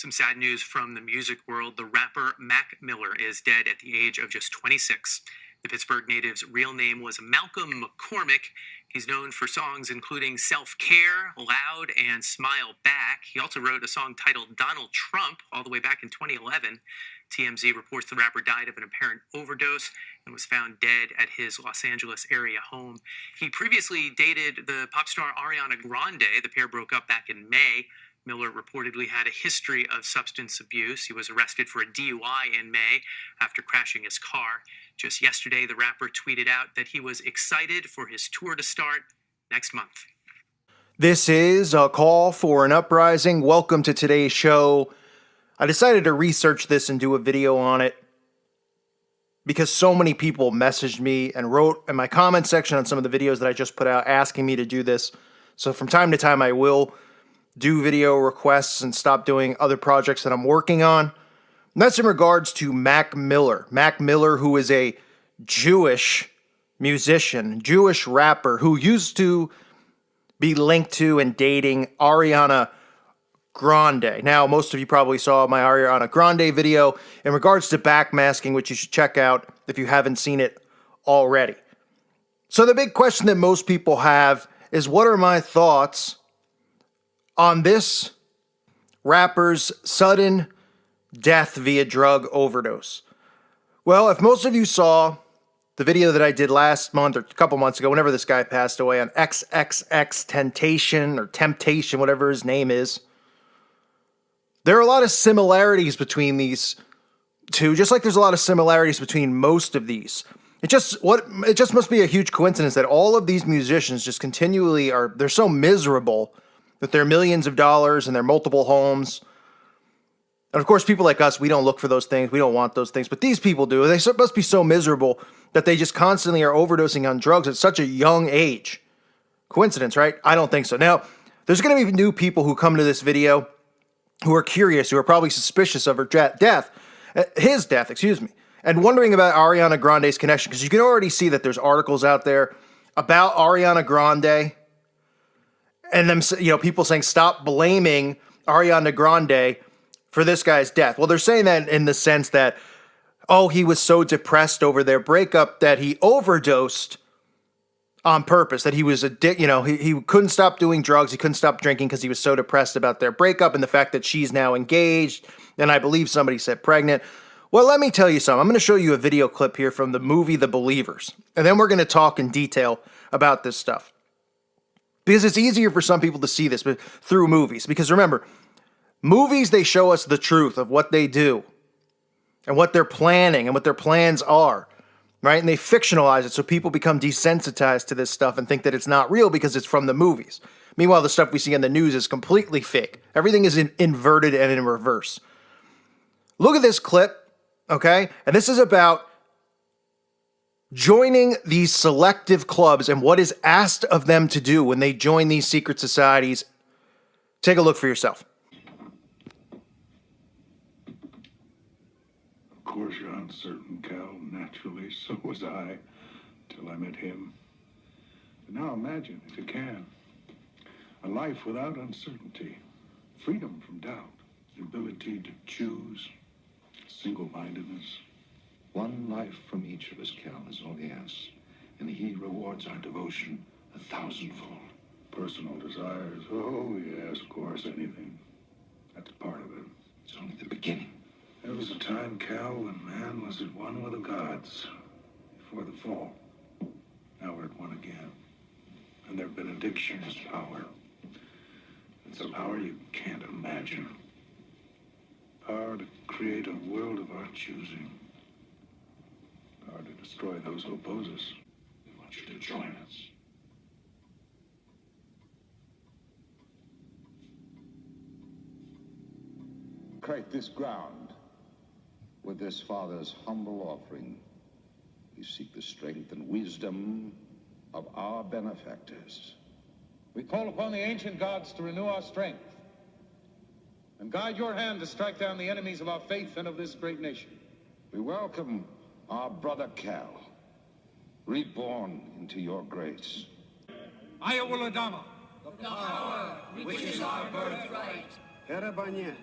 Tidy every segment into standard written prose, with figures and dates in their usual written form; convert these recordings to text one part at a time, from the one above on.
Some sad news from the music world. The rapper Mac Miller is dead at the age of just 26. The Pittsburgh native's real name was Malcolm McCormick. He's known for songs including Self Care, Loud, and Smile Back. He also wrote a song titled Donald Trump all the way back in 2011. TMZ reports the rapper died of an apparent overdose and was found dead at his Los Angeles area home. He previously dated the pop star Ariana Grande. The pair broke up back in May. Miller reportedly had a history of substance abuse. He was arrested for a DUI in May after crashing his car. Just yesterday, the rapper tweeted out that he was excited for his tour to start next month. This is a call for an uprising. Welcome to today's show. I decided to research this and do a video on it because so many people messaged me and wrote in my comment section on some of the videos that I just put out asking me to do this. So from time to time, I will do video requests and stop doing other projects that I'm working on. And that's in regards to Mac Miller. Mac Miller, who is a Jewish musician, Jewish rapper who used to be linked to and dating Ariana Grande. Now, most of you probably saw my Ariana Grande video in regards to backmasking, which you should check out if you haven't seen it already. So the big question that most people have is, what are my thoughts on this rapper's sudden death via drug overdose? Well, if most of you saw the video that I did last month or a couple months ago, whenever this guy passed away, on XXX Temptation or Temptation, whatever his name is, there are a lot of similarities between these two, just like there's a lot of similarities between most of these. It just must be a huge coincidence that all of these musicians just continually they're so miserable with their millions of dollars and their multiple homes. And of course, people like us, we don't look for those things. We don't want those things. But these people do. They must be so miserable that they just constantly are overdosing on drugs at such a young age. Coincidence, right? I don't think so. Now, there's going to be new people who come to this video who are curious, who are probably suspicious of his death, and wondering about Ariana Grande's connection. Because you can already see that there's articles out there about Ariana Grande and them, people saying, stop blaming Ariana Grande for this guy's death. Well, they're saying that in the sense that, he was so depressed over their breakup that he overdosed on purpose, that he was he couldn't stop doing drugs, he couldn't stop drinking because he was so depressed about their breakup and the fact that she's now engaged, and I believe somebody said pregnant. Well, let me tell you something. I'm going to show you a video clip here from the movie The Believers, and then we're going to talk in detail about this stuff. Because it's easier for some people to see this through movies. Because remember, movies, they show us the truth of what they do and what they're planning and what their plans are, right? And they fictionalize it so people become desensitized to this stuff and think that it's not real because it's from the movies. Meanwhile, the stuff we see on the news is completely fake. Everything is inverted and in reverse. Look at this clip, okay? And this is about joining these selective clubs and what is asked of them to do when they join these secret societies. Take a look for yourself. Of course you're uncertain, Cal. Naturally, so was I, till I met him. But now imagine, if you can, a life without uncertainty, freedom from doubt, the ability to choose, single-mindedness. One life from each of us, Cal, is all he asks. And he rewards our devotion 1,000-fold. Personal desires, oh yes, of course, anything. That's part of it. It's only the beginning. There was a time, Cal, when man was at one with the gods before the fall. Now we're at one again. And their benediction is power. It's a power you can't imagine. Power to create a world of our choosing. Power to destroy those who oppose us. We want you to join us. Crate this ground with this Father's humble offering. We seek the strength and wisdom of our benefactors. We call upon the ancient gods to renew our strength and guide your hand to strike down the enemies of our faith and of this great nation. We welcome our brother Cal, reborn into your grace. Iowa Ladama. The power which is our birthright. Erebanya.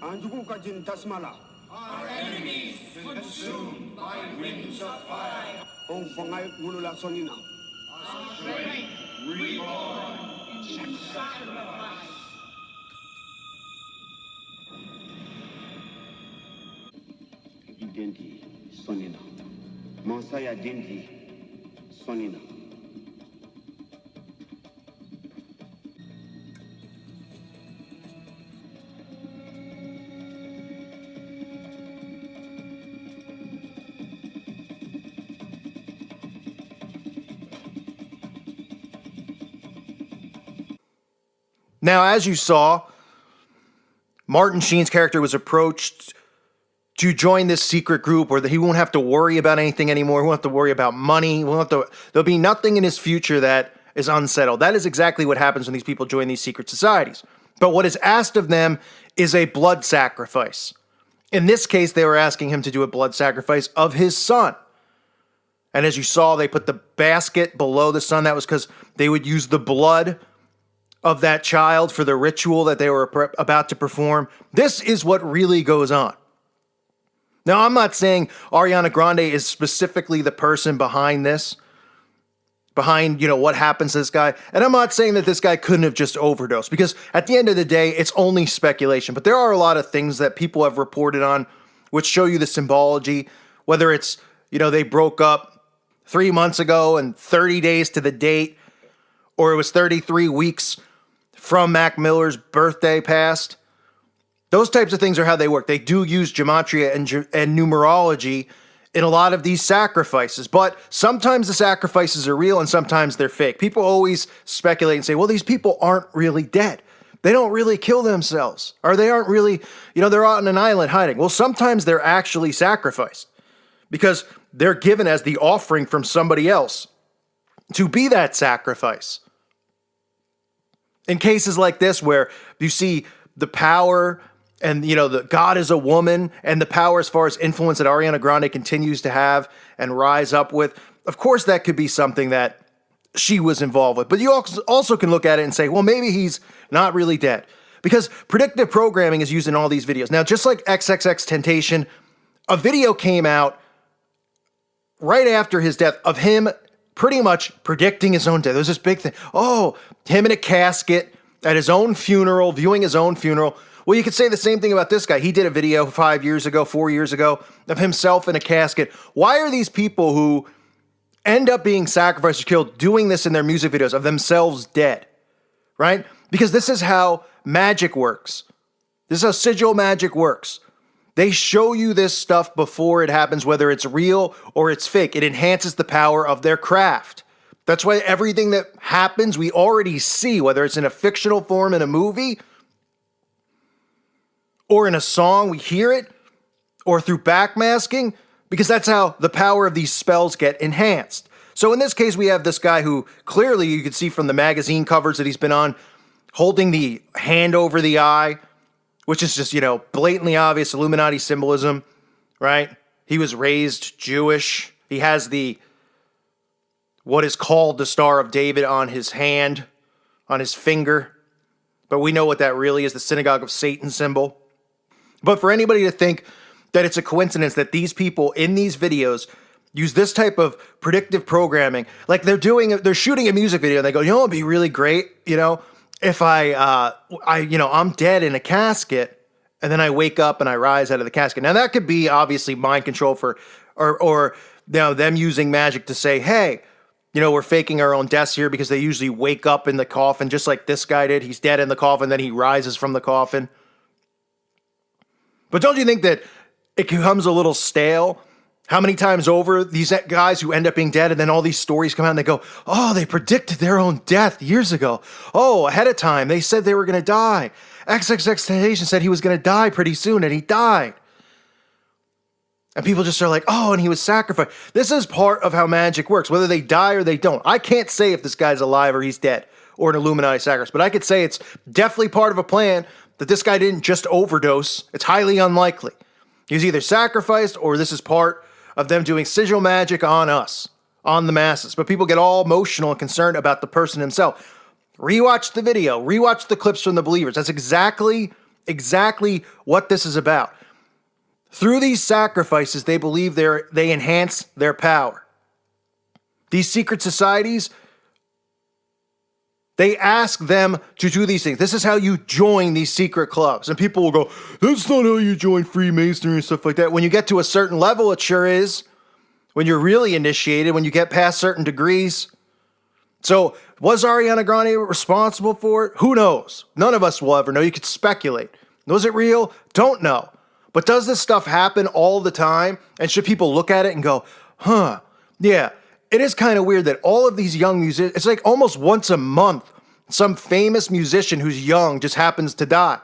Anjuku tasmala. Our enemies consumed by winds of fire. Ong pangai ulula sonina. Our strength reborn in sacrifice. Identi sonina. Monsaya denti sonina. Now, as you saw, Martin Sheen's character was approached to join this secret group where he won't have to worry about anything anymore. He won't have to worry about money. There'll be nothing in his future that is unsettled. That is exactly what happens when these people join these secret societies. But what is asked of them is a blood sacrifice. In this case, they were asking him to do a blood sacrifice of his son. And as you saw, they put the basket below the son. That was because they would use the blood of that child for the ritual that they were about to perform. This is what really goes on. Now, I'm not saying Ariana Grande is specifically the person behind this, behind, what happens to this guy. And I'm not saying that this guy couldn't have just overdosed, because at the end of the day, it's only speculation. But there are a lot of things that people have reported on which show you the symbology, whether it's, they broke up 3 months ago and 30 days to the date, or it was 33 weeks from Mac Miller's birthday past. Those types of things are how they work. They do use gematria and numerology in a lot of these sacrifices, but sometimes the sacrifices are real and sometimes they're fake. People always speculate and say, well, these people aren't really dead. They don't really kill themselves, or they aren't really, they're out on an island hiding. Well, sometimes they're actually sacrificed because they're given as the offering from somebody else to be that sacrifice. In cases like this where you see the power and, the God is a woman and the power as far as influence that Ariana Grande continues to have and rise up with, of course that could be something that she was involved with. But you also can look at it and say, well, maybe he's not really dead, because predictive programming is used in all these videos. Now, just like XXXTentacion, a video came out right after his death of him pretty much predicting his own death. There's this big thing. Oh, him in a casket at his own funeral, viewing his own funeral. Well, you could say the same thing about this guy. He did a video 5 years ago, 4 years ago, of himself in a casket. Why are these people who end up being sacrificed or killed doing this in their music videos of themselves dead? Right? Because this is how magic works. This is how sigil magic works. They show you this stuff before it happens, whether it's real or it's fake. It enhances the power of their craft. That's why everything that happens, we already see, whether it's in a fictional form in a movie or in a song, we hear it, or through backmasking, because that's how the power of these spells get enhanced. So in this case, we have this guy who clearly you can see from the magazine covers that he's been on, holding the hand over the eye, which is just, blatantly obvious Illuminati symbolism, right? He was raised Jewish. He has what is called the Star of David on his hand, on his finger. But we know what that really is, the Synagogue of Satan symbol. But for anybody to think that it's a coincidence that these people in these videos use this type of predictive programming, like they're shooting a music video and they go, it'd be really great, if I'm dead in a casket and then I wake up and I rise out of the casket. Now that could be obviously mind control or them using magic to say, hey, we're faking our own deaths here, because they usually wake up in the coffin just like this guy did. He's dead in the coffin, then he rises from the coffin. But don't you think that it becomes a little stale? How many times over these guys who end up being dead, and then all these stories come out and they go, oh, they predicted their own death years ago. Oh, ahead of time, they said they were going to die. XXXTentacion said he was going to die pretty soon, and he died. And people just are like, oh, and he was sacrificed. This is part of how magic works, whether they die or they don't. I can't say if this guy's alive or he's dead, or an Illuminati sacrifice, but I could say it's definitely part of a plan that this guy didn't just overdose. It's highly unlikely. He was either sacrificed, or this is part of them doing sigil magic on us, on the masses. But people get all emotional and concerned about the person himself. Rewatch the video. Rewatch the clips from the believers. That's exactly what this is about. Through these sacrifices, they believe they enhance their power. These secret societies, they ask them to do these things. This is how you join these secret clubs. And people will go, that's not how you join Freemasonry and stuff like that. When you get to a certain level, it sure is. When you're really initiated, when you get past certain degrees. So, was Ariana Grande responsible for it? Who knows? None of us will ever know. You could speculate. Was it real? Don't know. But does this stuff happen all the time? And should people look at it and go, huh, yeah, it is kind of weird that all of these young musicians, it's like almost once a month, some famous musician who's young just happens to die,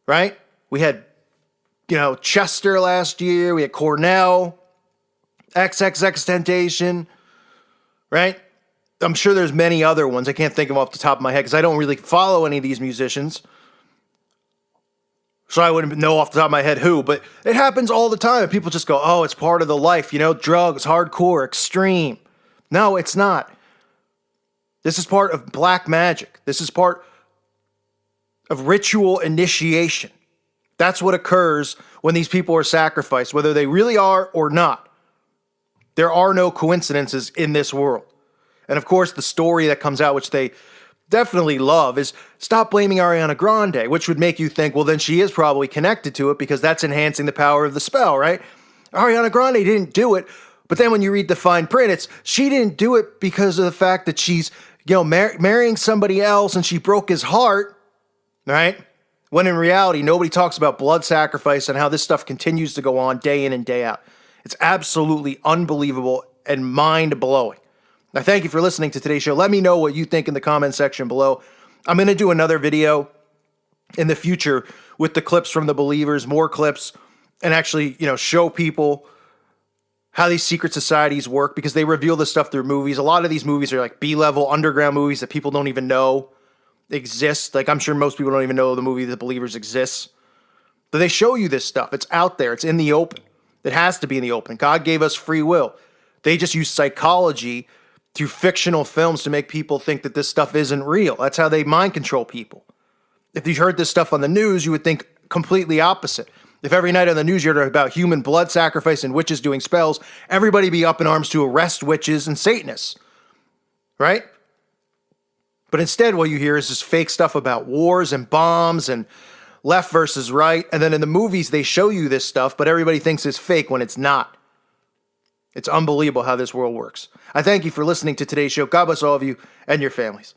right? We had, Chester last year. We had Cornell, XXXTentacion, right? I'm sure there's many other ones. I can't think of them off the top of my head because I don't really follow any of these musicians. So I wouldn't know off the top of my head who, but it happens all the time. And people just go, oh, it's part of the life, drugs, hardcore, extreme. No, it's not. This is part of black magic. This is part of ritual initiation. That's what occurs when these people are sacrificed, whether they really are or not. There are no coincidences in this world. And of course, the story that comes out, which they definitely love, is stop blaming Ariana Grande, which would make you think, well, then she is probably connected to it because that's enhancing the power of the spell, right? Ariana Grande didn't do it. But then when you read the fine print, she didn't do it because of the fact that she's, marrying somebody else and she broke his heart, right? When in reality, nobody talks about blood sacrifice and how this stuff continues to go on day in and day out. It's absolutely unbelievable and mind-blowing. Now, thank you for listening to today's show. Let me know what you think in the comment section below. I'm going to do another video in the future with the clips from the believers, more clips, and actually, show people how these secret societies work because they reveal this stuff through movies. A lot of these movies are like B-level underground movies that people don't even know exist. Like, I'm sure most people don't even know the movie The Believers exists. But they show you this stuff. It's out there. It's in the open. It has to be in the open. God gave us free will. They just use psychology through fictional films to make people think that this stuff isn't real. That's how they mind control people. If you heard this stuff on the news, you would think completely opposite. If every night on the news you heard about human blood sacrifice and witches doing spells, everybody be up in arms to arrest witches and Satanists, right? But instead what you hear is this fake stuff about wars and bombs and left versus right. And then in the movies, they show you this stuff, but everybody thinks it's fake when it's not. It's unbelievable how this world works. I thank you for listening to today's show. God bless all of you and your families.